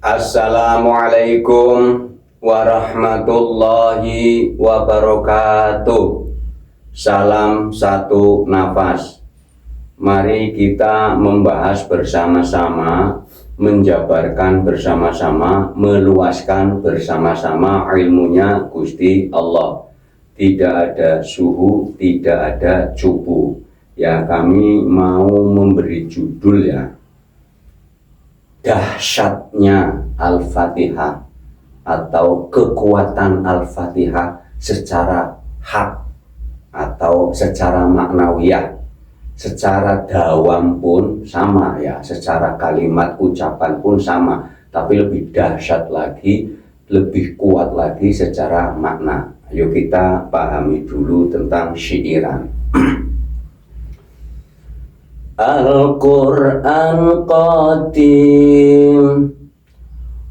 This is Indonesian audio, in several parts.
Assalamualaikum warahmatullahi wabarakatuh. Salam satu nafas. Mari kita membahas bersama-sama, menjabarkan bersama-sama, meluaskan bersama-sama ilmunya Gusti Allah. Tidak ada suhu, tidak ada cupu. Ya, kami mau memberi judul ya, dahsyatnya Al-Fatihah atau kekuatan Al-Fatihah secara hak atau secara maknawiyah. Secara dawam pun sama ya, secara kalimat ucapan pun sama, tapi lebih dahsyat lagi, lebih kuat lagi secara makna. Ayo kita pahami dulu tentang syairan. Al-Quran qadim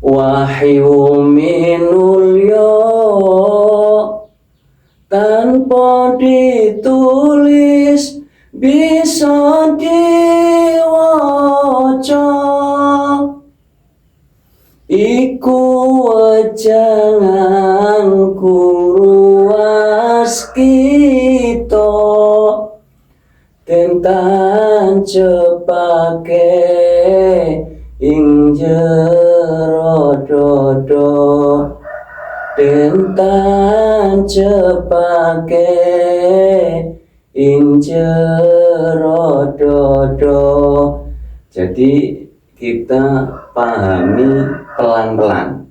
wahyu minul ya, tanpa ditulis bisa diwaca, iku wajanganku ruas kita tentang cepake ing jero dodo, tentang cepake ing jero dodo. Jadi kita pahami pelan-pelan.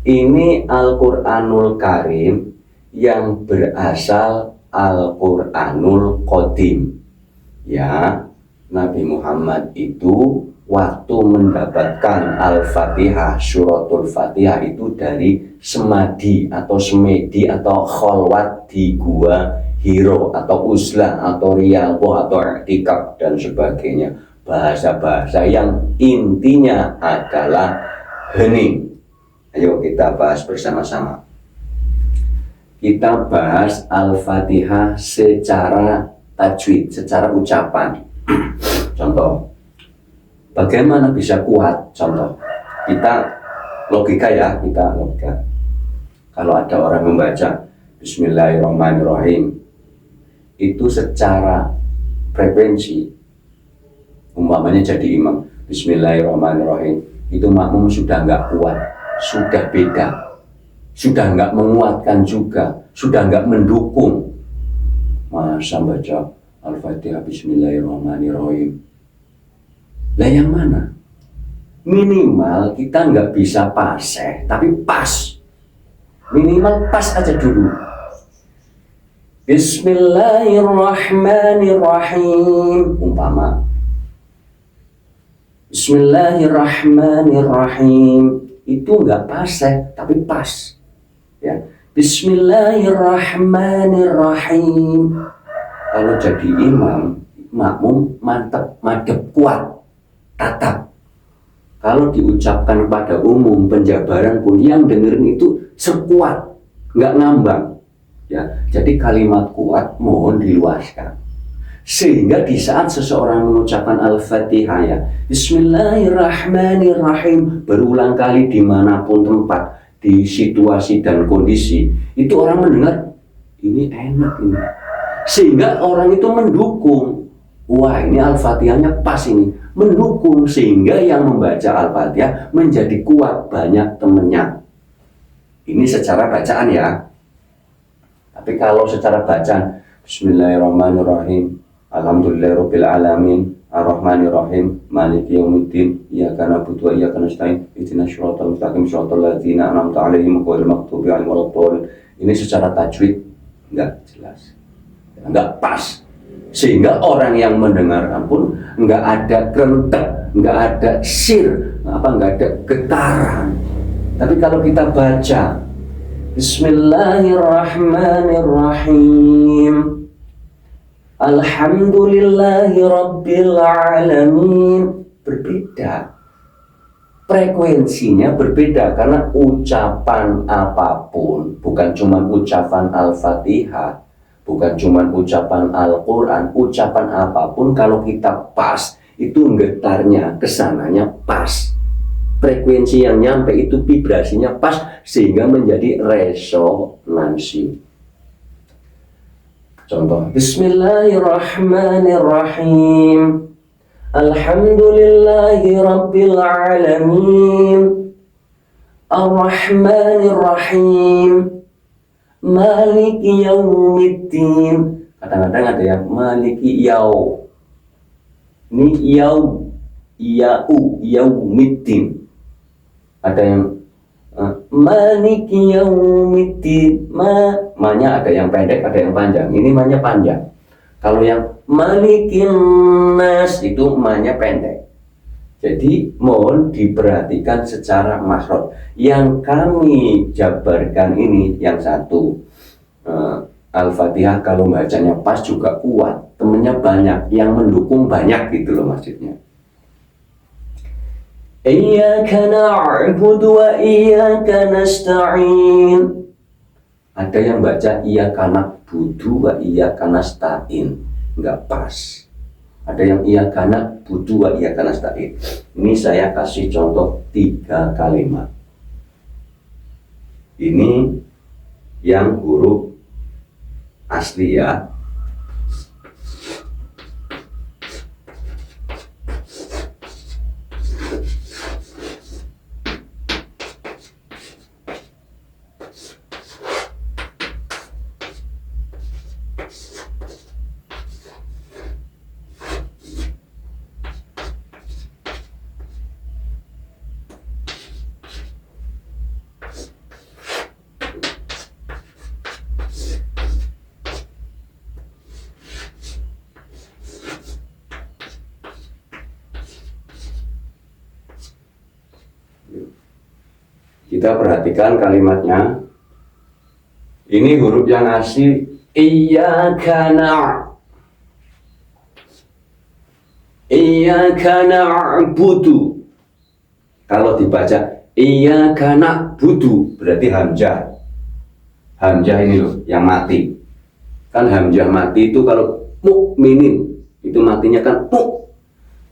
Ini Al-Quranul Karim yang berasal Al-Quranul Qadim. Ya, Nabi Muhammad itu waktu mendapatkan Al-Fatihah, suratul Fatihah itu dari semadi atau semedi atau kholwat di gua Hiro atau uzlah atau riyadhah atau i'tikaf dan sebagainya. Bahasa-bahasa yang intinya adalah hening. Ayo kita bahas bersama-sama. Kita bahas Al-Fatihah secara tajwid, secara ucapan. Contoh, bagaimana bisa kuat? Contoh, kita logika ya, kita logika. Kalau ada orang membaca Bismillahirrahmanirrahim, itu secara frekuensi, umpamanya jadi imam, Bismillahirrahmanirrahim, itu makmum sudah nggak kuat, sudah beda, sudah nggak menguatkan juga, sudah nggak mendukung. Masa baca Al-Fatihah Bismillahirrahmanirrahim, lah yang mana? Minimal kita nggak bisa paseh, tapi pas. Minimal pas aja dulu. Bismillahirrahmanirrahim, umpama Bismillahirrahmanirrahim, itu nggak paseh, tapi pas. Ya, Bismillahirrahmanirrahim. Kalau jadi imam, makmum mantep, madep, kuat, tatap. Kalau diucapkan pada umum penjabaran pun yang dengerin itu sekuat, nggak ngambang. Ya, jadi kalimat kuat mohon diluaskan. Sehingga di saat seseorang mengucapkan Al-Fatihah ya, Bismillahirrahmanirrahim, berulang kali dimanapun tempat, di situasi dan kondisi, itu orang mendengar, ini enak ini. Sehingga orang itu mendukung, wah ini Al-Fatihahnya pas ini, mendukung, sehingga yang membaca Al-Fatihah menjadi kuat, banyak temennya. Ini secara bacaan ya. Tapi kalau secara bacaan, Bismillahirrahmanirrahim, Alhamdulillahirabbil alamin, Ar-Rahmanirrahim, Maliki yaumiddin, Iyyaka na'budu wa iyyaka nasta'in, ihdinas siratal mustaqim, siratal ladzina an'amta 'alaihim ghairil maghdubi 'alaihim waladdallin. Ini secara tajwid enggak jelas, enggak pas, sehingga orang yang mendengarkan pun enggak ada kerentek, enggak ada sir, enggak ada getaran. Tapi kalau kita baca Bismillahirrahmanirrahim, Alhamdulillahi Rabbil Alamin, berbeda. Frekuensinya berbeda karena ucapan apapun, bukan cuma ucapan Al-Fatihah, bukan cuma ucapan Al-Quran, ucapan apapun kalau kita pas, itu getarnya, kesananya pas. frekuensi yang nyampe itu vibrasinya pas sehingga menjadi resonansi. Contoh, Bismillahirrahmanirrahim. Alhamdulillahi Rabbil Alamin. Ar-Rahmanir-Rahim. Maliki Yaumiddin. Kadang-kadang ada yang Maliki Yau. Ini Yau. Yaumiddin. Ada yang Maliki Yaumiddin. Ma-nya ada yang pendek, ada yang panjang. Ini ma-nya panjang. Kalau yang Malikin Nas itu ma-nya pendek. Jadi mohon diperhatikan secara makhraj. Yang kami jabarkan ini yang satu, Al-Fatihah kalau bacanya pas juga kuat, temennya banyak, yang mendukung banyak gitu loh maksudnya. Iyyaka na'budu wa iyyaka nasta'in. Ada yang baca iyyaka na'budu wa iyyaka nasta'in, enggak pas. Ada yang iyyaka na'budu wa iyyaka nasta'in. Ini saya kasih contoh 3 kalimat. Ini yang huruf asli ya. Kita perhatikan kalimatnya. Ini huruf yang asli iyyaka na'budu. Kalau dibaca iyyaka na'budu berarti hamzah. Hamzah ini loh yang mati. Kan hamzah mati itu kalau mukminin itu matinya kan mu.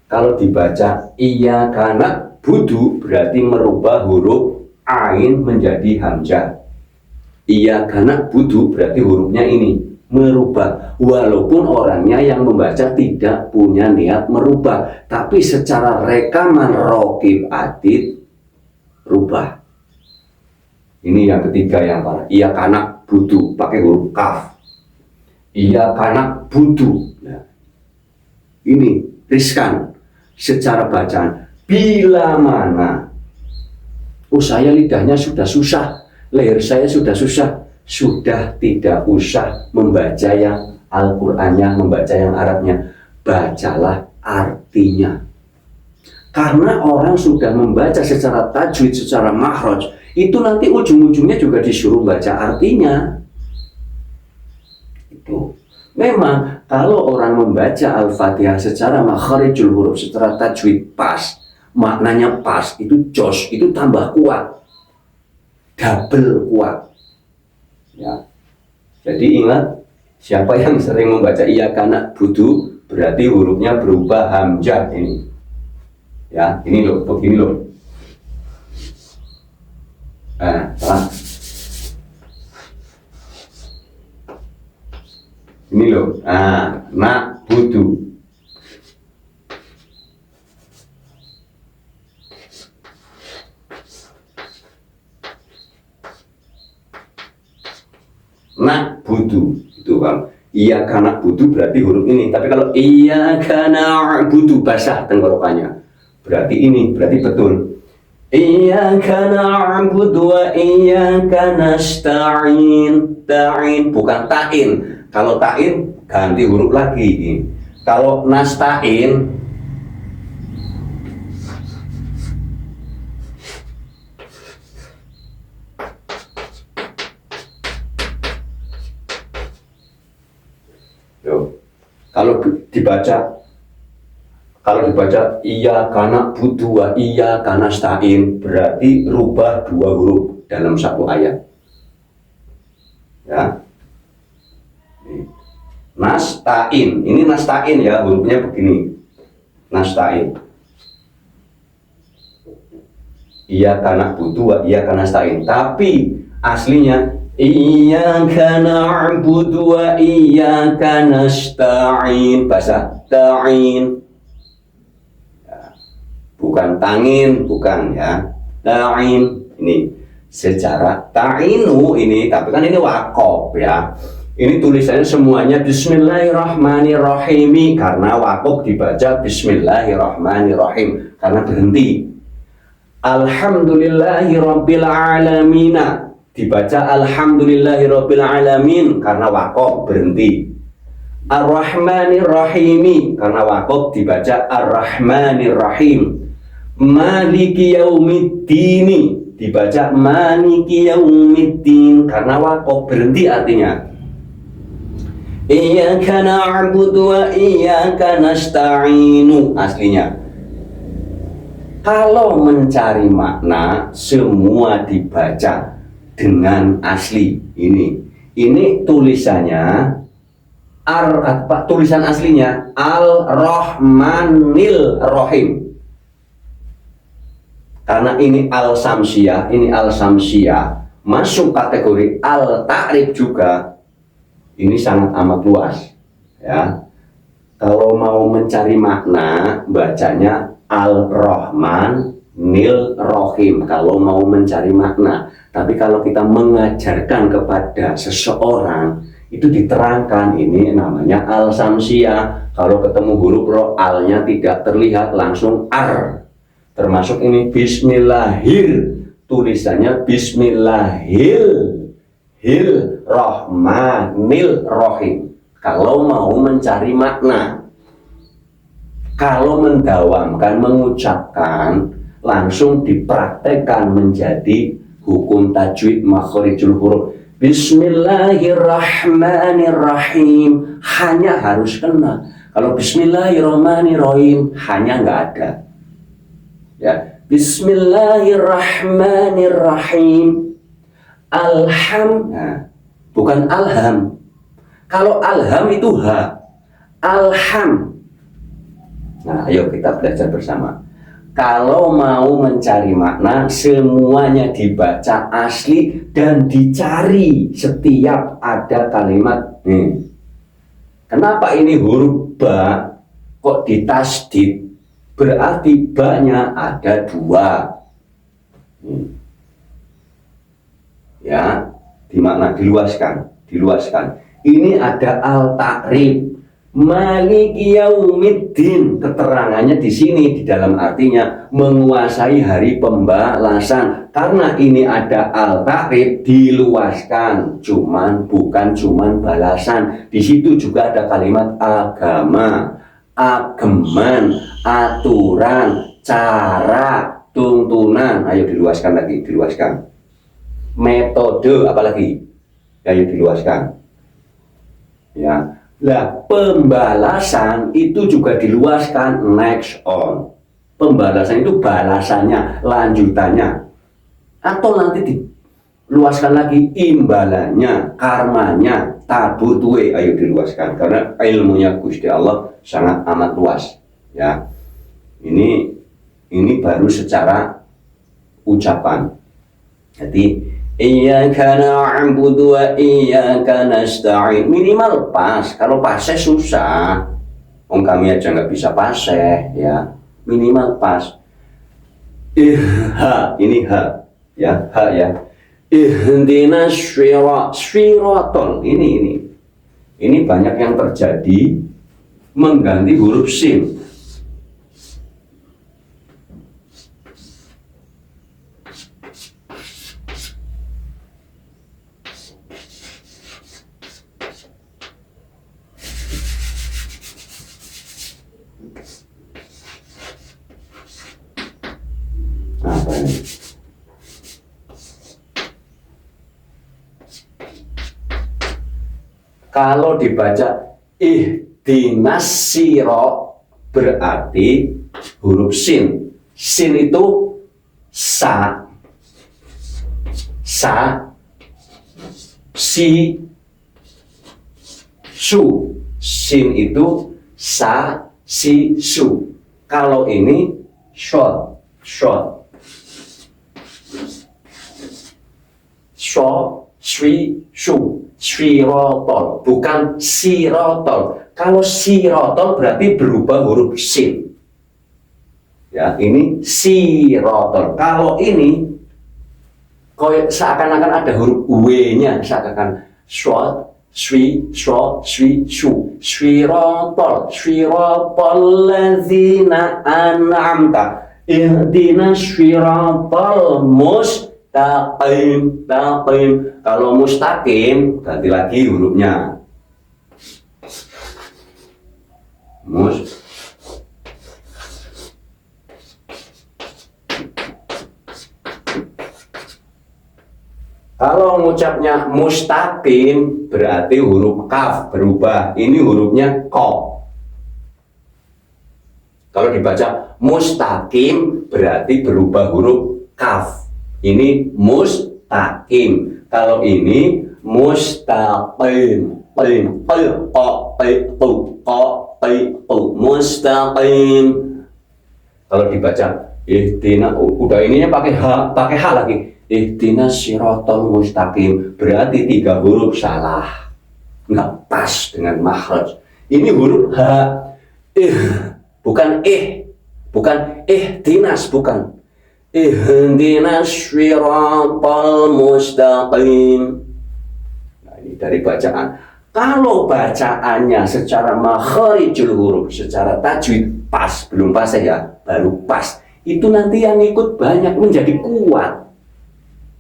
Kalau dibaca iyyaka na'budu berarti merubah huruf ain menjadi hamzah. Iyyaka na'budu berarti hurufnya ini merubah, walaupun orangnya yang membaca tidak punya niat merubah, tapi secara rekaman raqib atid rubah. Ini yang ketiga yang parah. Iyyaka na'budu pakai huruf kaf. Iyyaka na'budu. Nah, ini riskan secara bacaan. Bila mana saya lidahnya sudah susah, leher saya sudah susah, sudah tidak usah membaca yang Al-Qur'annya, membaca yang Arabnya, bacalah artinya. Karena orang sudah membaca secara tajwid, secara makhraj, itu nanti ujung-ujungnya juga disuruh baca artinya. Itu memang kalau orang membaca Al-Fatihah secara makhrijul huruf, secara tajwid pas, maknanya pas, itu jos, itu tambah kuat, double kuat ya. Jadi ingat, siapa yang sering membaca iyyaka na'budu berarti hurufnya berubah hamzah ini ya. Ini loh, begini loh. Salah. Ini loh, na'budu. Na'budu itu Bang. Iyyaka na'budu berarti huruf ini. Tapi kalau iyyaka na'budu basah tenggorokannya. Berarti ini, berarti betul. Iyyaka na'budu wa iyyaka nasta'in. Ta'in bukan ta'in. Kalau ta'in ganti huruf lagi. Kalau nasta'in kalau dibaca iyyaka na'budu wa iyyaka nasta'in berarti rubah 2 huruf dalam 1 ayat ya. Nasta'in, ini nasta'in ya, hurufnya begini, nasta'in. iyyaka na'budu wa iyyaka nasta'in. Tapi aslinya iyyaka na'budu wa iyyaka nasta'in, bahasa ta'in. Bukan tangin, bukan ya. Ta'in ini secara ta'inu ini, tapi kan ini wakaf ya. Ini tulisannya semuanya Bismillahirrahmanirrahim karena wakaf dibaca Bismillahirrahmanirrahim karena berhenti. Alhamdulillahirabbil alamin dibaca Alhamdulillahirabbil alamin karena wakaf berhenti. Ar-Rahmanirrahim karena wakaf dibaca Ar-Rahmanirrahim. Maliki yaumiddin dibaca Maliki yaumiddin karena wakaf berhenti artinya. Iyyaka na'budu wa iyyaka nasta'inu aslinya. Kalau mencari makna semua dibaca dengan asli ini. Ini tulisannya tulisan aslinya Al-Rahmanil Rahim. Karena ini Al-Samsiyah, ini Al-Samsiyah masuk kategori Al-Ta'rif juga. Ini sangat amat luas ya. Kalau mau mencari makna bacanya Al-Rahmanil Rahim kalau mau mencari makna. Tapi kalau kita mengajarkan kepada seseorang itu diterangkan ini namanya Al-Samsiyah. Kalau ketemu huruf ro, alnya tidak terlihat langsung ar. Termasuk ini Bismillahir, tulisannya Bismillahirrahmanil Rahim. Kalau mau mencari makna, kalau mendawamkan, mengucapkan, langsung dipraktekkan menjadi hukum tajwid makhrijul huruf. Bismillahirrahmanirrahim hanya harus kena. Kalau Bismillahirrahmanirrahim hanya nggak ada. Ya, Bismillahirrahmanirrahim. Bukan alham. Kalau alham itu ha. Alham. Nah, ayo kita belajar bersama. Kalau mau mencari makna, semuanya dibaca asli dan dicari setiap ada kalimat. Kenapa ini huruf ba kok ditasdid? Berarti ba-nya ada dua. Ya, dimakna diluaskan. Ini ada al-ta'rif. Maliki yaumiddin, keterangannya di sini di dalam artinya menguasai hari pembalasan. Karena ini ada al-ta'rif diluaskan, bukan cuman balasan. Di situ juga ada kalimat agama, ageman, aturan, cara, tuntunan. Ayo diluaskan lagi, metode apalagi? Ayo diluaskan. Ya. Nah, pembalasan itu juga diluaskan, next on. Pembalasan itu balasannya, lanjutannya. Atau nanti diluaskan lagi imbalannya, karmanya, tabur tuwe. Ayo diluaskan karena ilmunya Gusti Allah sangat amat luas. Ya. Ini baru secara ucapan. Jadi iyyaka na'budu wa iyyaka nasta'in minimal pas. Kalau paseh susah, kami aja nggak bisa paseh ya, minimal pas. Ini ha ya, ihdinas shiraton. Ini banyak yang terjadi mengganti huruf sin. Kalau dibaca ihdinas siro berarti huruf sin. Sin itu sa, si, su. Sin itu sa, si, su. Kalau ini short. sho, shri, shu. Sirotol, bukan sirotol. Kalau sirotol berarti berubah huruf sin. Ya, ini sirotol. Kalau ini seakan-akan ada huruf w-nya, seakan-akan short, shri, sho, shri, shu. Sirotol, sirotol ladzina an'amta. Ihdina sirotol mustaqim, taqim. Kalau mustaqim ganti lagi hurufnya. Kalau mengucapnya mustaqim berarti huruf kaf berubah. Ini hurufnya qaf. Kalau dibaca mustaqim berarti berubah huruf kaf. Ini mustaqim. Kalau ini mustaqim. Mustaqim. Kalau dibaca ihdina, udah ininya pakai h lagi. Ihdina siratal mustaqim berarti 3 huruf salah. Nggak pas dengan makhraj. Ini huruf h. Bukan bukan ihdinas, bukan. Ihdinas siratal mustaqim. Nah, ini dari bacaan. Kalau bacaannya secara makharijul huruf, secara tajwid pas, belum pas ya, baru pas. Itu nanti yang ikut banyak menjadi kuat.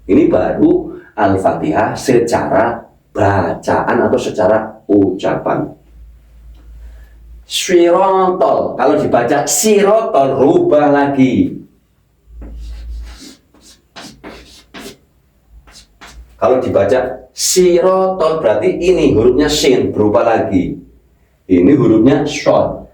Ini baru Al-Fatihah secara bacaan atau secara ucapan. Sirotol, kalau dibaca sirotol rubah lagi. Kalau dibaca sirotol berarti ini hurufnya sin berubah lagi. Ini hurufnya short.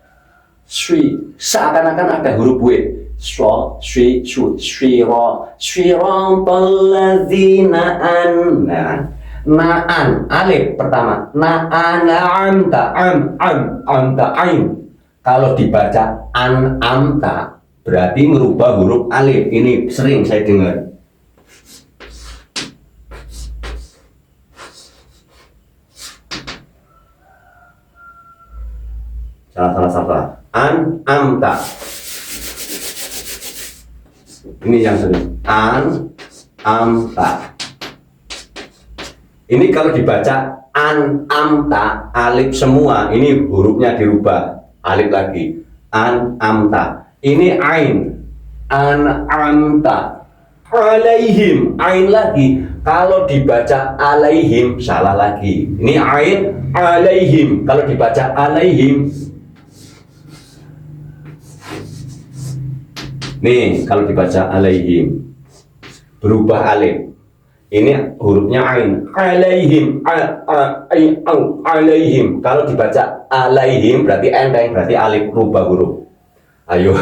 Shri, seakan-akan ada huruf w. Short, shri, shu, shiro, shirotol ladzina anna. Na'an, alif pertama. Na'an, amta, amta, ain. Kalau dibaca amta, berarti merubah huruf alif. Ini sering saya dengar. Salah. Amta. Ini yang sering. Amta. Ini kalau dibaca amta, alif semua, ini hurufnya dirubah, alif lagi. Amta. Ini ain. Amta. Alaihim, ain lagi. Kalau dibaca alaihim, salah lagi. Ini ain, alaihim. Kalau dibaca alaihim. Nih, kalau dibaca alaihim, berubah alif. Ini hurufnya ain. Alaihim, alaihim. Kalau dibaca alaihim berarti enteng, berarti alif rubah huruf. Ayo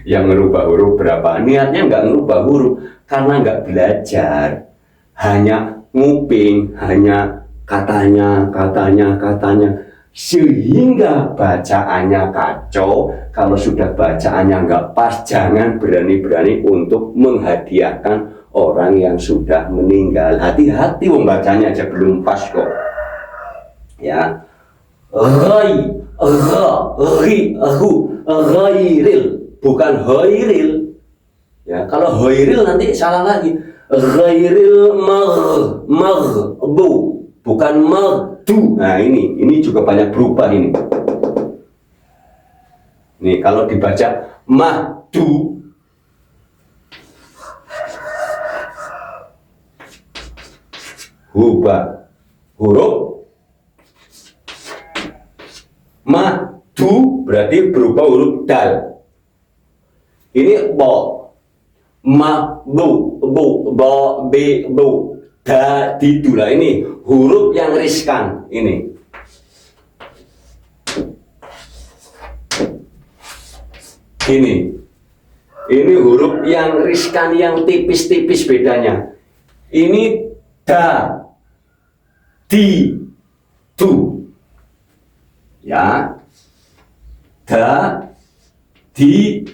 yang ngerubah huruf berapa? Niatnya nggak ngerubah huruf karena nggak belajar. Hanya nguping, hanya katanya. Sehingga bacaannya kacau. Kalau sudah bacaannya nggak pas, jangan berani-berani untuk menghadiahkan orang yang sudah meninggal. Hati-hati, wong bacanya aja belum pas kok. Ya. Ghairil, bukan ghairil. Ya, kalau ghairil nanti salah lagi. Ghairil maghdu, bukan maghdu. Nah, ini juga banyak berubah ini. Nih, kalau dibaca mahdu, hubah huruf mahdu berarti berubah huruf dal. Ini bo, mahdu, bu, bo, be, bu, da, didu lah. Ini huruf yang riskan ini. Ini huruf yang riskan, yang tipis-tipis bedanya. Ini da, di, du. Ya. Da, di,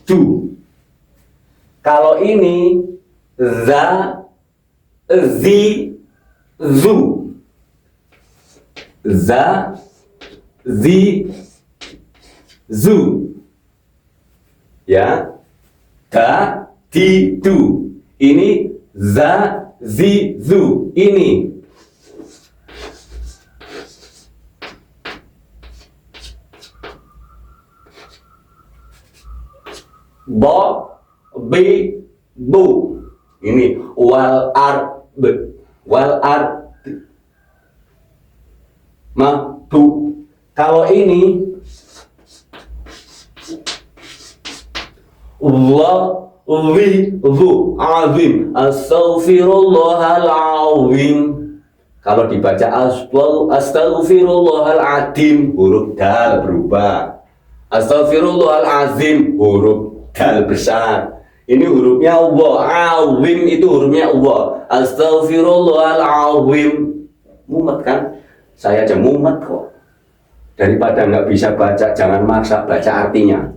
du. Kalau ini za, zi, zu, za, zi, zu, ya, ta, ti, du. Ini za, zi, zu. Ini bo, bi, bu. Ini wal ar, wal ar, ma, bu. Kalau ini wa, wi, zu, azim, astaghfirullahalazim. Kalau dibaca astaghfirullahaladzim, huruf dal berubah. Astaghfirullahalazim, huruf dal besar. Ini hurufnya wa, azim itu hurufnya wa. Astaghfirullahalazim. Mumet kan? Saya aja mumet kok. Daripada nggak bisa baca, jangan maksa baca artinya.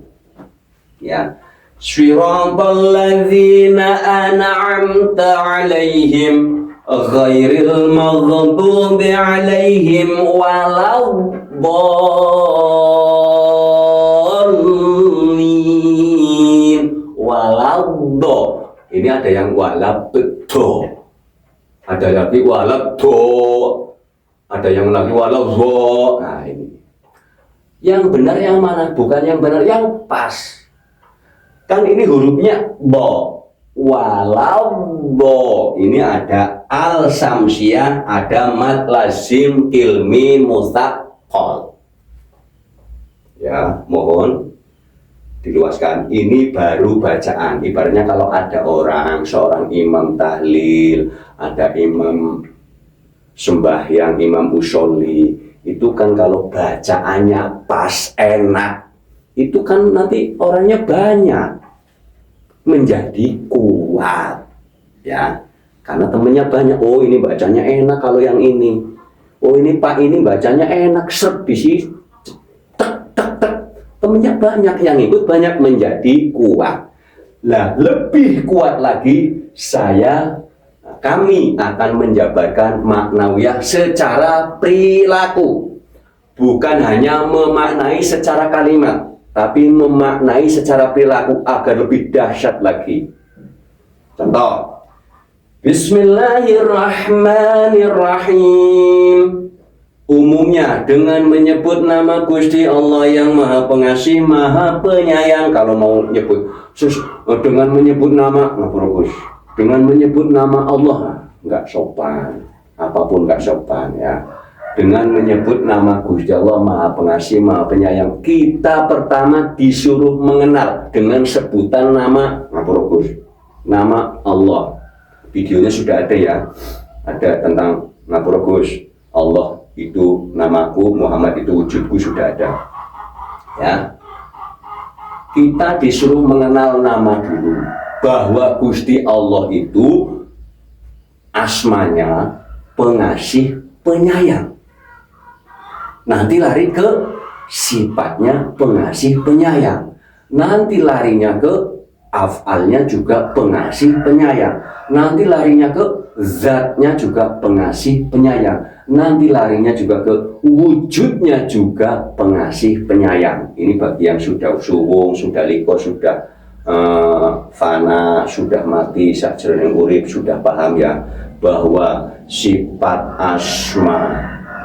Ya. Shiratal ladzina an'amta 'alaihim ghairil maghdubi 'alaihim waladdallin. Waladdo. Ini ada yang walabdo. Ada lagi walabdo. Ada yang lagi waladdo. Nah, ini. Yang benar yang mana? Bukan yang benar, yang pas. Kan ini hurufnya bo, walabbo. Ini ada al samsiah, ada mad lazim ilmi mustaqol. Ya, mohon diluaskan. Ini baru bacaan. Ibaratnya kalau ada orang, seorang imam tahlil, ada imam sembahyang, imam usolli, itu kan kalau bacaannya pas, enak, itu kan nanti orangnya banyak, menjadi kuat, ya, karena temennya banyak. Oh, ini bacanya enak kalau yang ini. Oh, ini Pak ini bacanya enak, set bisi, tek tek tek, temennya banyak, yang ikut banyak, menjadi kuat. Lah, lebih kuat lagi kami akan menjabarkan maknawiyah secara perilaku, bukan hanya memaknai secara kalimat, tapi memaknai secara perilaku agar lebih dahsyat lagi. Contoh, Bismillahirrahmanirrahim. Umumnya dengan menyebut nama Gusti Allah yang Maha Pengasih, Maha Penyayang. Kalau mau nyebut dengan menyebut nama, dengan menyebut nama Allah nggak sopan, apapun nggak sopan, ya. Dengan menyebut nama Gusti Allah Maha Pengasih, Maha Penyayang, kita pertama disuruh mengenal dengan sebutan nama nama Allah. Videonya sudah ada, ya, ada tentang Gus, Allah itu namaku, Muhammad itu wujudku, sudah ada, ya. Kita disuruh mengenal nama dulu, bahwa Gusti Allah itu asmanya pengasih, penyayang. Nanti lari ke sifatnya pengasih, penyayang. Nanti larinya ke af'alnya juga pengasih, penyayang. Nanti larinya ke zatnya juga pengasih, penyayang. Nanti larinya juga ke wujudnya juga pengasih, penyayang. Ini bagi yang sudah suwung, sudah liko, sudah fana, sudah mati, sakjroning urip, sudah paham, ya, bahwa sifat asma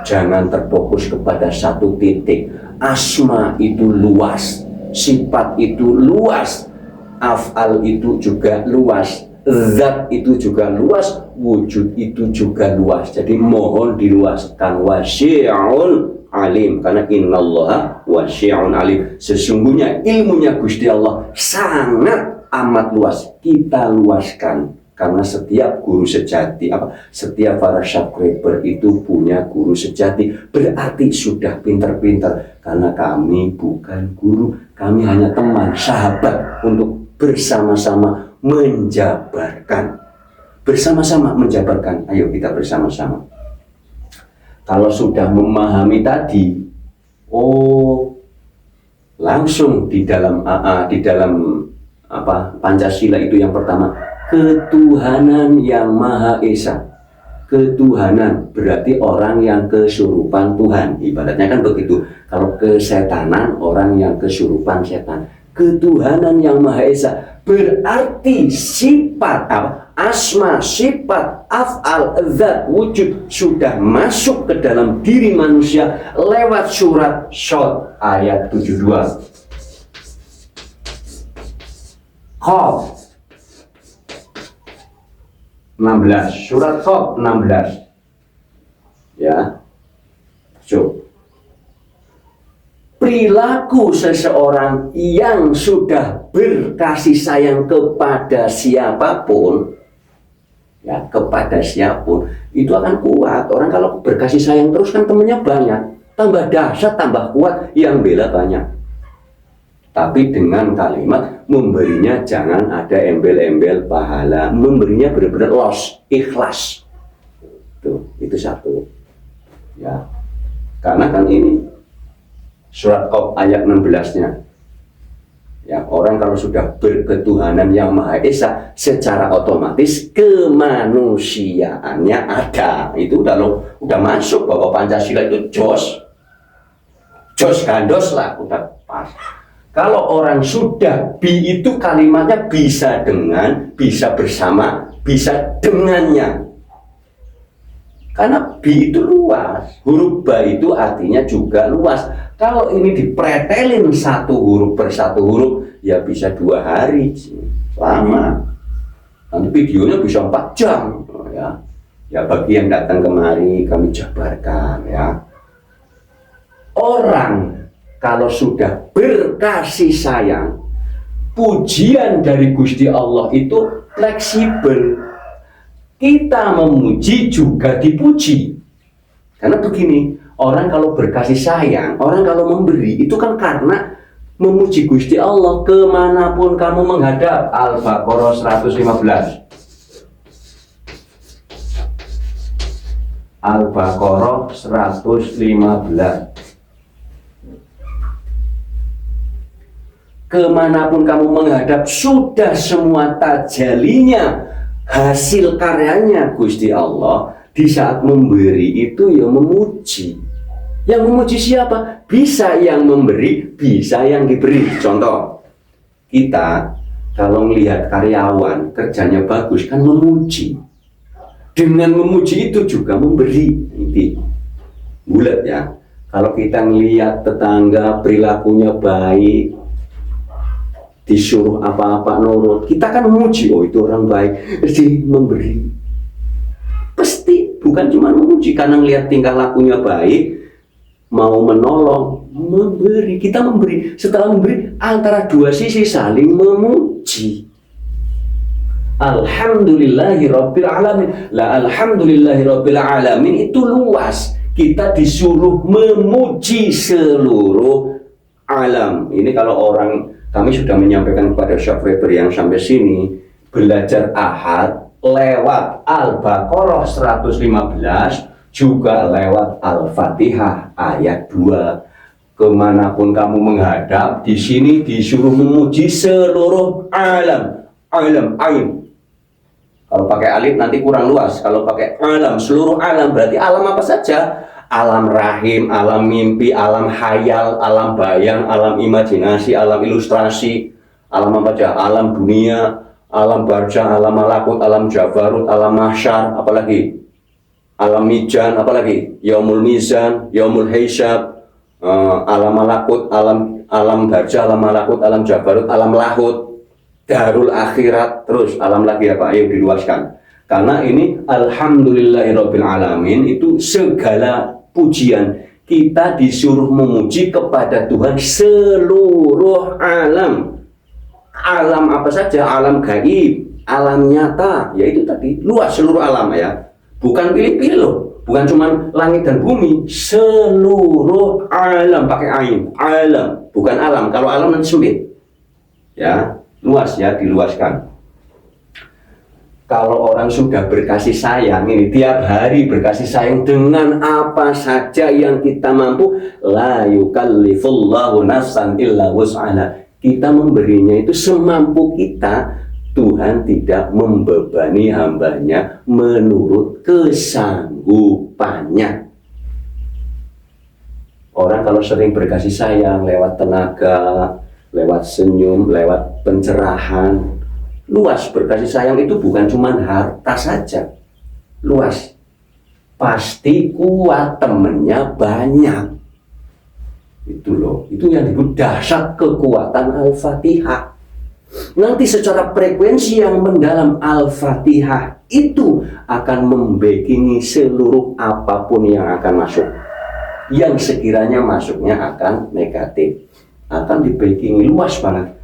jangan terfokus kepada satu titik. Asma itu luas, sifat itu luas, af'al itu juga luas, zat itu juga luas, wujud itu juga luas. Jadi mohon diluaskan. Wasi'un alim, karena innallaha wasi'un alim. Sesungguhnya ilmunya Gusti Allah sangat amat luas. Kita luaskan. Karena setiap guru sejati, setiap para subscriber itu punya guru sejati, berarti sudah pinter-pinter. Karena kami bukan guru, kami hanya teman, sahabat, untuk bersama-sama menjabarkan. Bersama-sama menjabarkan, ayo kita bersama-sama. Kalau sudah memahami tadi, oh, langsung di dalam Pancasila itu yang pertama, ketuhanan yang Maha Esa. Ketuhanan berarti orang yang kesurupan Tuhan, ibaratnya kan begitu. Kalau kesetanan orang yang kesurupan setan. Ketuhanan yang Maha Esa berarti sifat apa? Asma, sifat, af'al, zat, wujud sudah masuk ke dalam diri manusia lewat surat Shad ayat 72. Qaf 16, surat Qaf 16. Ya. So, perilaku seseorang yang sudah berkasih sayang kepada siapapun, ya, kepada siapapun itu akan kuat. Orang kalau berkasih sayang terus kan temennya banyak, tambah dahsyat, tambah kuat, yang bela banyak. Tapi dengan kalimat memberinya jangan ada embel-embel pahala, memberinya benar-benar los, ikhlas. Itu satu. Ya. Karena kan ini surat Qaf ayat 16-nya. Ya, orang kalau sudah berketuhanan yang Maha Esa, secara otomatis kemanusiaannya ada. Itu udah masuk bahwa Pancasila itu jos gandos lah, udah pas. Kalau orang sudah bi itu kalimatnya bisa dengan, bisa bersama, bisa dengannya. Karena bi itu luas, huruf ba itu artinya juga luas. Kalau ini dipretelin satu huruf per satu huruf, ya bisa 2 hari, lama. Nanti videonya bisa 4 jam, ya. Ya bagi yang datang kemari kami jabarkan, ya. Orang kalau sudah berkasih sayang, pujian dari Gusti Allah itu fleksibel. Kita memuji juga dipuji. Karena begini, orang kalau berkasih sayang, orang kalau memberi, itu kan karena memuji Gusti Allah kemanapun kamu menghadap. Al-Baqarah 115. Al-Baqarah 115. Kemanapun kamu menghadap, sudah semua tajalinya, hasil karyanya Gusti Allah. Di saat memberi itu ya memuji. Yang memuji siapa? Bisa yang memberi, bisa yang diberi. Contoh, kita kalau melihat karyawan kerjanya bagus kan memuji. Dengan memuji itu juga memberi. Ini bulat ya. Kalau kita melihat tetangga perilakunya baik, disuruh apa-apa nurut, kita kan memuji, oh itu orang baik, jadi memberi. Pasti bukan cuma memuji karena melihat tingkah lakunya baik, mau menolong, memberi. Kita memberi, setelah memberi antara dua sisi saling memuji. Alhamdulillahirabbil alamin. La alhamdulillahirabbil alamin itu luas. Kita disuruh memuji seluruh alam. Ini kalau orang, kami sudah menyampaikan kepada subscriber yang sampai sini belajar Ahad lewat Al-Baqarah 115, juga lewat Al-Fatihah ayat 2. Kemanapun kamu menghadap, di sini disuruh memuji seluruh alam. Alam, ain. Kalau pakai alif nanti kurang luas. Kalau pakai alam, seluruh alam berarti alam apa saja? Alam rahim, alam mimpi, alam hayal, alam bayang, alam imajinasi, alam ilustrasi, alam apa aja? Alam dunia, alam barja, alam malakut, alam jabarut, alam mahsyar, apalagi? Alam mijan, apalagi? Yaumul mizan, yaumul hisab, alam malakut, alam barja, alam malakut, alam jabarut, alam lahut, darul akhirat, terus alam lagi apa? Ayo diluaskan. Karena ini alhamdulillahirabbil alamin itu segala pujian, kita disuruh memuji kepada Tuhan seluruh alam. Alam apa saja? Alam gaib, alam nyata, yaitu tadi luas seluruh alam ya. Bukan pilih-pilih loh, bukan cuma langit dan bumi, seluruh alam pakai ain, alam, bukan alam. Kalau alam nanti sempit. Ya, luas ya, diluaskan. Kalau orang sudah berkasih sayang, ini tiap hari berkasih sayang dengan apa saja yang kita mampu, la yukallifullahu nafsan illa wus'aha. Kita memberinya itu semampu kita, Tuhan tidak membebani hambanya menurut kesanggupannya. Orang kalau sering berkasih sayang lewat tenaga, lewat senyum, lewat pencerahan, luas. Berkasih sayang itu bukan cuma harta saja, luas. Pasti kuat, temennya banyak. Itu loh, itu yang disebut dahsyat kekuatan Al-Fatihah. Nanti secara frekuensi yang mendalam Al-Fatihah itu akan membackingi seluruh apapun yang akan masuk. Yang sekiranya masuknya akan negatif, akan dibackingi luas banget.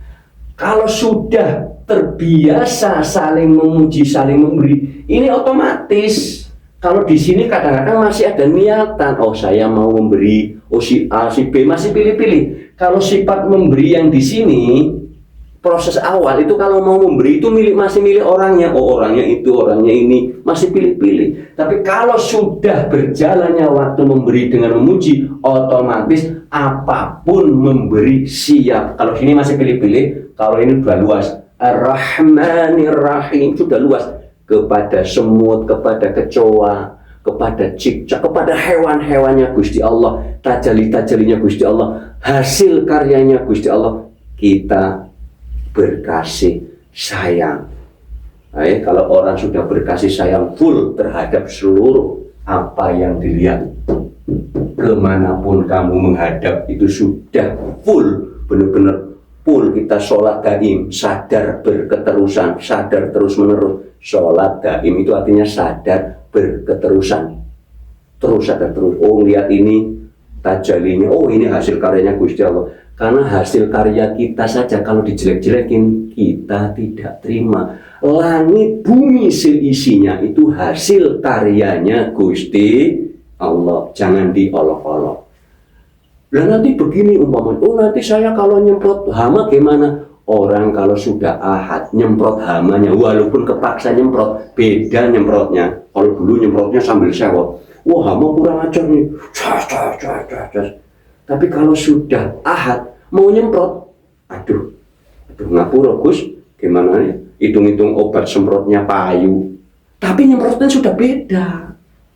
Kalau sudah terbiasa saling memuji, saling memberi, ini otomatis. Kalau di sini kadang-kadang masih ada niatan, oh saya mau memberi, oh si A, si B masih pilih-pilih. Kalau sifat memberi yang di sini proses awal itu kalau mau memberi itu masih milih orangnya, oh orangnya itu, orangnya ini, masih pilih-pilih. Tapi kalau sudah berjalannya waktu memberi dengan memuji, otomatis apapun memberi siap. Kalau sini masih pilih-pilih, kalau ini sudah luas, Ar-Rahmanir-Rahim, sudah luas. Kepada semut, kepada kecoa, kepada cicak, kepada hewan-hewannya Gusti Allah, tajali-tajalinya Gusti Allah, hasil karyanya Gusti Allah, kita berkasih sayang. Nah, kalau orang sudah berkasih sayang full terhadap seluruh apa yang dilihat, kemanapun kamu menghadap itu sudah full, benar-benar full. Kita sholat daim, sadar berketerusan, sadar terus menerus. Sholat daim itu artinya sadar berketerusan, terus sadar terus. Oh lihat ini tajalinya, oh ini hasil karyanya Gusti Allah. Karena hasil karya kita saja kalau dijelek-jelekin kita tidak terima. Langit bumi seisinya itu hasil karyanya Gusti Allah, jangan diolok-olok. Lah nanti begini umpamanya, oh nanti saya kalau nyemprot hama gimana? Orang kalau sudah ahad nyemprot hamanya, walaupun kepaksa nyemprot, beda nyemprotnya. Kalau dulu nyemprotnya sambil sewot, wah hama kurang ajar nih, tapi kalau sudah ahad mau nyemprot, aduh ngapura Gus, gimana ya? Hitung-hitung obat semprotnya payu, tapi nyemprotnya sudah beda,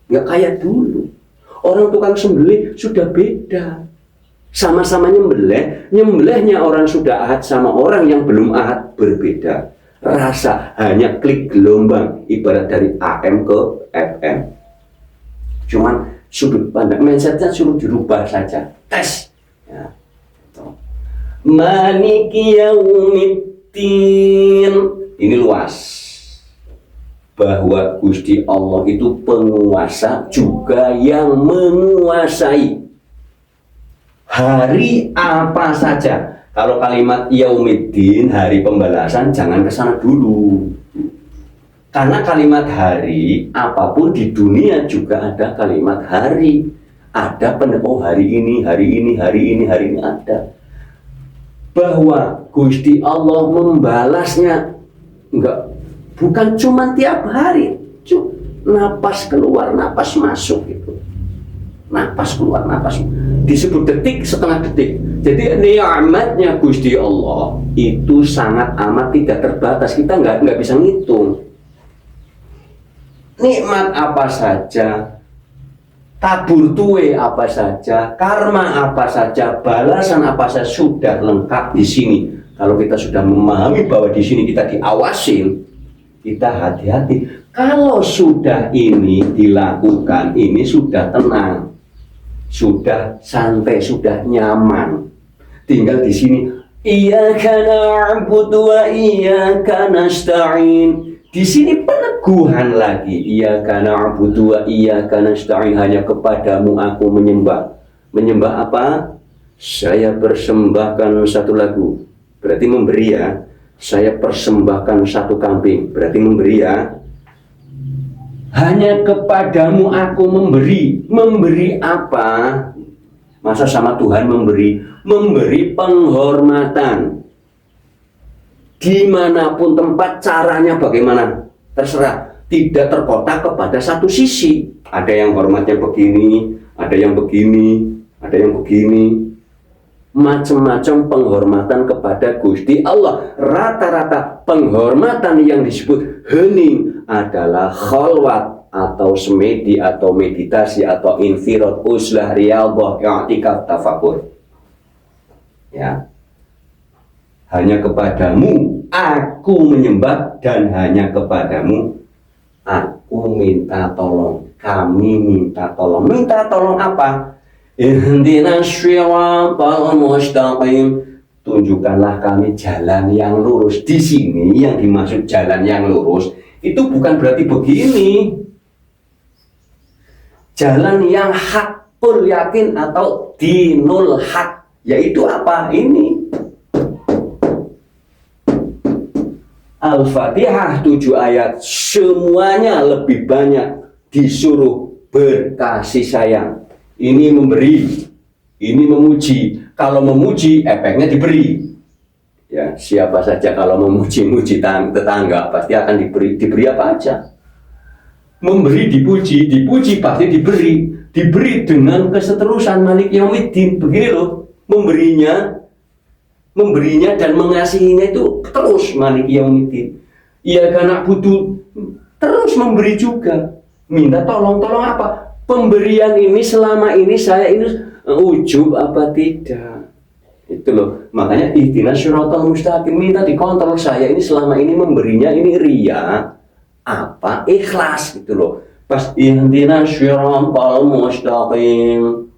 nggak kayak dulu. Orang tukang sembelih sudah beda. Sama-sama nyembelihnya orang sudah ahad sama orang yang belum ahad berbeda. Rasa hanya klik gelombang, ibarat dari AM ke FM. Cuman sudut pandang, mindsetnya suruh dirubah saja. Tes. Ya. Maliki yaumiddin. Ini luas. Bahwa Gusti Allah itu penguasa juga yang menguasai. Hari apa saja. Kalau kalimat yaumiddin, hari pembalasan, jangan ke sana dulu. Karena kalimat hari, apapun di dunia juga ada kalimat hari. Ada oh hari ini, hari ini, hari ini, hari ini ada. Bahwa Gusti Allah membalasnya bukan cuma tiap hari. Napas keluar, napas masuk gitu. Napas keluar, napas disebut detik, setengah detik. Jadi nikmatnya Gusti Allah itu sangat amat tidak terbatas. Kita nggak bisa ngitung. Nikmat apa saja, tabur tuwe apa saja, karma apa saja, balasan apa saja sudah lengkap di sini. Kalau kita sudah memahami bahwa di sini kita diawasin, kita hati-hati. Kalau sudah ini dilakukan, ini sudah tenang, sudah santai, sudah nyaman. Tinggal di sini, iyyaka na'budu wa iyyaka nasta'in. Di sini peneguhan lagi, iyyaka na'budu wa iyyaka nasta'in, hanya kepadamu aku menyembah. Menyembah apa? Saya persembahkan satu lagu, berarti memberi ya. Saya persembahkan satu kambing, berarti memberi ya. Hanya kepadamu aku memberi. Memberi apa? Masa sama Tuhan memberi? Memberi penghormatan. Dimanapun tempat, caranya bagaimana? Terserah. Tidak terkotak kepada satu sisi. Ada yang hormatnya begini, ada yang begini, ada yang begini. macam-macam penghormatan kepada Gusti Allah. Rata-rata penghormatan yang disebut hening adalah khalwat atau semedi atau meditasi atau infirad, uzlah, riyadhah, i'tikaf, tafakur. Ya. Hanya kepadamu aku menyembah dan hanya kepadamu aku minta tolong. Kami minta tolong. Minta tolong apa? Ihdinas syiratal mustaqim. Tunjukkanlah kami jalan yang lurus. Di sini yang dimaksud jalan yang lurus itu bukan berarti begini. Jalan yang hakul yakin atau dinul hak, yaitu apa? Ini Al-Fatihah 7 ayat, semuanya lebih banyak disuruh berkasih sayang. Ini memberi, ini memuji. Kalau memuji, efeknya diberi. Ya, siapa saja kalau memuji-muji tetangga pasti akan diberi apa aja. Memberi dipuji, dipuji pasti diberi. Diberi dengan keseterusan Malik Yaumiddin. Begini loh, memberinya dan mengasihinya itu terus Malik Yaumiddin. Ia karena butuh terus memberi juga. Minta tolong apa? Pemberian ini selama ini saya ini ujub apa tidak? Itu loh. Makanya ihdinas syiratal mustaqim, minta dikontrol saya ini selama ini memberinya ini ria apa ikhlas gitu loh. Pas ihdinas syiratal mustaqim.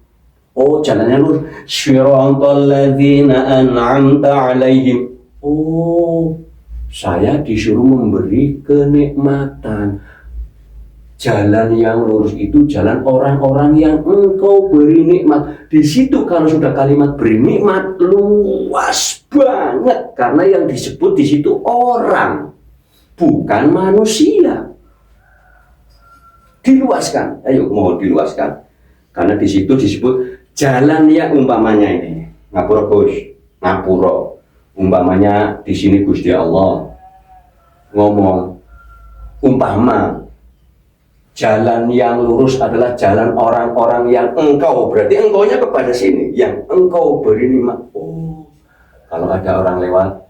Oh, jalannya lurus. Syiratal ladzina an'amta 'alaihim. Oh, saya disuruh memberi kenikmatan. Jalan yang lurus itu jalan orang-orang yang engkau beri nikmat. Di situ kalau sudah kalimat beri nikmat luas banget karena yang disebut di situ orang, bukan manusia. Diluaskan, ayo mau diluaskan. Karena di situ disebut jalan yang umpamanya ini ngapura. Umpamanya di sini Gusti Allah ngomong umpama jalan yang lurus adalah jalan orang-orang yang engkau, berarti engkaunya kepada sini, yang engkau beri nikmat. Oh, kalau ada orang lewat,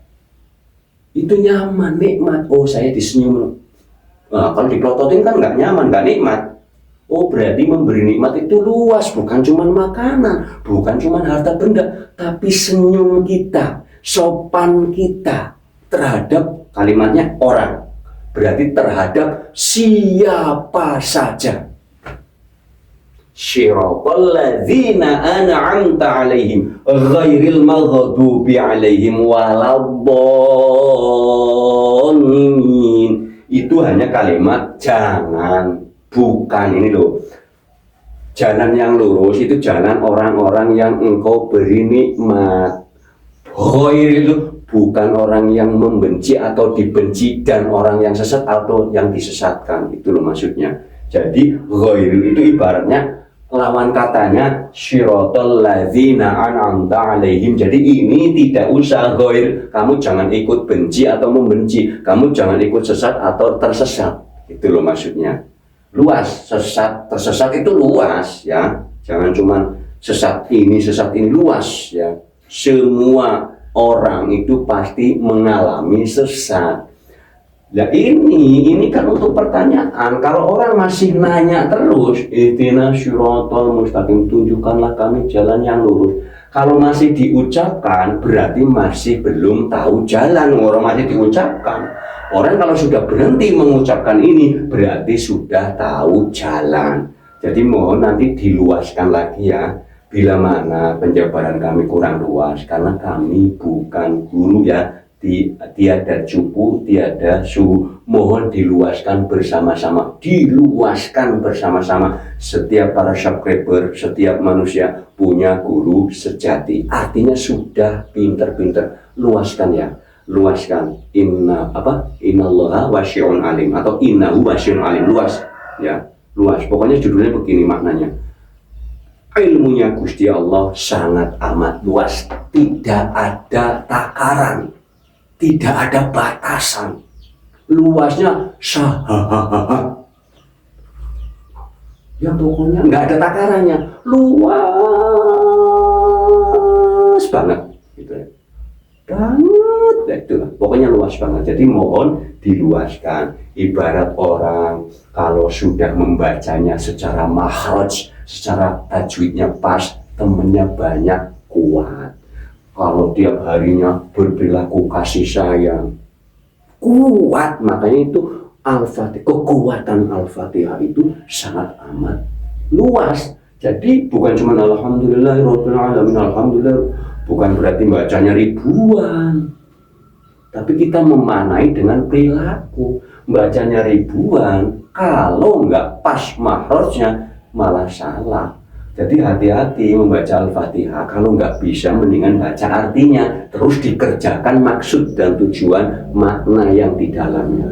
itu nyaman, nikmat. Oh, saya disenyum. Nah, kalau dipelototin kan nggak nyaman, nggak nikmat. Oh, berarti memberi nikmat itu luas, bukan cuma makanan, bukan cuma harta benda, tapi senyum kita, sopan kita terhadap kalimatnya orang. Berarti terhadap siapa saja. Syiratal ladzina an'amta 'alaihim ghairil maghdubi 'alaihim waladdallin. Itu hanya kalimat jangan, bukan ini loh. Jalan yang lurus itu jalan orang-orang yang engkau beri nikmat. Ghair itu bukan orang yang membenci atau dibenci dan orang yang sesat atau yang disesatkan. Itu loh maksudnya. Jadi ghair itu ibaratnya lawan katanya syiratal ladzina an'amta 'alaihim. Jadi ini tidak usah ghair, kamu jangan ikut benci atau membenci, kamu jangan ikut sesat atau tersesat. Itu loh maksudnya. Luas, sesat, tersesat itu luas ya. Jangan cuma sesat ini luas ya. Semua orang itu pasti mengalami sesat. Nah ini kan untuk pertanyaan. Kalau orang masih nanya terus, ihdinas syiratal mustaqim, tunjukkanlah kami jalan yang lurus. Kalau masih diucapkan, berarti masih belum tahu jalan. Orang masih diucapkan. Orang kalau sudah berhenti mengucapkan ini, berarti sudah tahu jalan. Jadi mohon nanti diluaskan lagi ya. Bila mana penjabaran kami kurang luas, karena kami bukan guru ya, tiada cupu, tiada suhu. Mohon diluaskan bersama-sama, Setiap para subscriber, setiap manusia punya guru sejati. Artinya sudah pinter-pinter, luaskan ya, luaskan. Innallaha wasi'un alim atau innahu wasi'un alim, luas ya, luas. Pokoknya judulnya begini maknanya. Ilmunya Gusti Allah sangat amat luas, tidak ada takaran, tidak ada batasan. Luasnya ya pokoknya nggak ada takarannya, luas banget gitu ya. Banget ya itulah. Pokoknya luas banget. Jadi mohon diluaskan. Ibarat orang kalau sudah membacanya secara makhraj, secara tajwidnya pas, temennya banyak, kuat. Kalau tiap harinya berperilaku kasih sayang, kuat. Makanya itu Al-Fatihah, kekuatan Al-Fatihah itu sangat amat luas. Jadi bukan cuma alhamdulillahirabbil alamin, alhamdulillah, bukan berarti bacanya ribuan. Tapi kita memanai dengan perilaku. Bacanya ribuan, kalau nggak pas makhrajnya malah salah. Jadi hati-hati membaca Al-Fatihah. Kalau nggak bisa, mendingan baca artinya, terus dikerjakan maksud dan tujuan makna yang di dalamnya.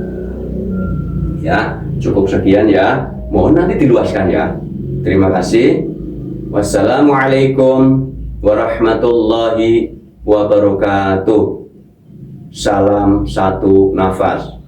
Ya, cukup sekian ya. Mohon nanti diluaskan ya. Terima kasih. Wassalamualaikum warahmatullahi wabarakatuh. Salam satu nafas.